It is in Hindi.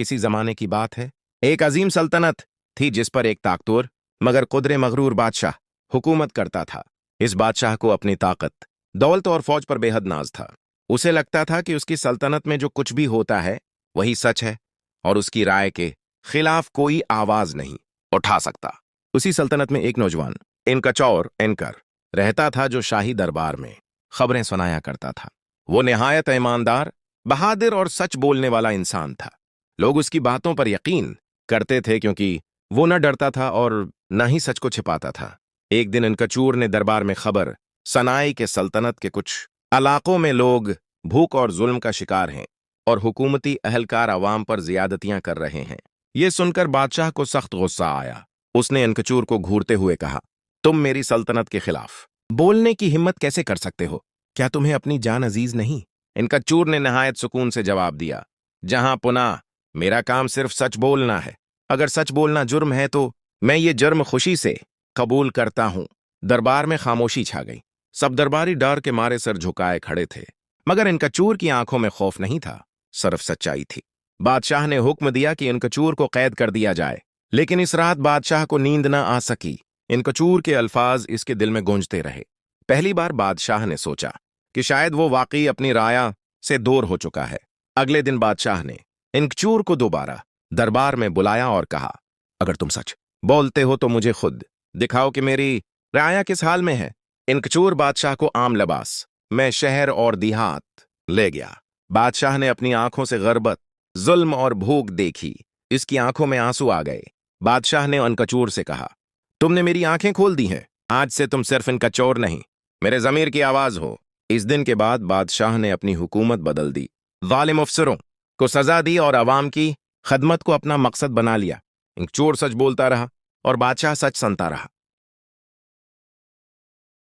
किसी जमाने की बात है। एक अजीम सल्तनत थी जिस पर एक ताकतवर मगर कुदरे मगरूर बादशाह हुकूमत करता था। इस बादशाह को अपनी ताकत, दौलत और फौज पर बेहद नाज था। उसे लगता था कि उसकी सल्तनत में जो कुछ भी होता है वही सच है और उसकी राय के खिलाफ कोई आवाज नहीं उठा सकता। उसी सल्तनत में एक नौजवान इनकचौर एनकर रहता था जो शाही दरबार में खबरें सुनाया करता था। वो निहायत ईमानदार, बहादुर और सच बोलने वाला इंसान था। लोग उसकी बातों पर यकीन करते थे क्योंकि वो न डरता था और न ही सच को छिपाता था। एक दिन इनकचूर ने दरबार में खबर सनाई के सल्तनत के कुछ इलाकों में लोग भूख और जुल्म का शिकार हैं और हुकूमती अहलकार अवाम पर ज्यादतियां कर रहे हैं। ये सुनकर बादशाह को सख्त गुस्सा आया। उसने इनकचूर को घूरते हुए कहा, तुम मेरी सल्तनत के खिलाफ बोलने की हिम्मत कैसे कर सकते हो? क्या तुम्हें अपनी जान अजीज नहीं? इनकचूर ने नहायत सुकून से जवाब दिया, जहां पुनः मेरा काम सिर्फ सच बोलना है। अगर सच बोलना जुर्म है तो मैं ये जुर्म खुशी से कबूल करता हूं। दरबार में खामोशी छा गई। सब दरबारी डर के मारे सर झुकाए खड़े थे, मगर इनकचूर की आंखों में खौफ नहीं था, सिर्फ सच्चाई थी। बादशाह ने हुक्म दिया कि इनकचूर को कैद कर दिया जाए, लेकिन इस रात बादशाह को नींद न आ सकी। इनकचूर के अल्फाज इसके दिल में गूंजते रहे। पहली बार बादशाह ने सोचा कि शायद वो वाकई अपनी राया से दूर हो चुका है। अगले दिन बादशाह ने इनकचूर को दोबारा दरबार में बुलाया और कहा, अगर तुम सच बोलते हो तो मुझे खुद दिखाओ कि मेरी राया किस हाल में है। इनकचूर बादशाह को आम लिबास में शहर और देहात ले गया। बादशाह ने अपनी आंखों से गरबत, जुल्म और भूख देखी। इसकी आंखों में आंसू आ गए। बादशाह ने इनकचूर से कहा, तुमने मेरी आंखें खोल दी हैं। आज से तुम सिर्फ इनकचौर नहीं, मेरे जमीर की आवाज हो। इस दिन के बाद बादशाह ने अपनी हुकूमत बदल दी, जालिम अफसरों को सजा दी और अवाम की खदमत को अपना मकसद बना लिया। इनकचूर सच बोलता रहा और बादशाह सच सुनता रहा।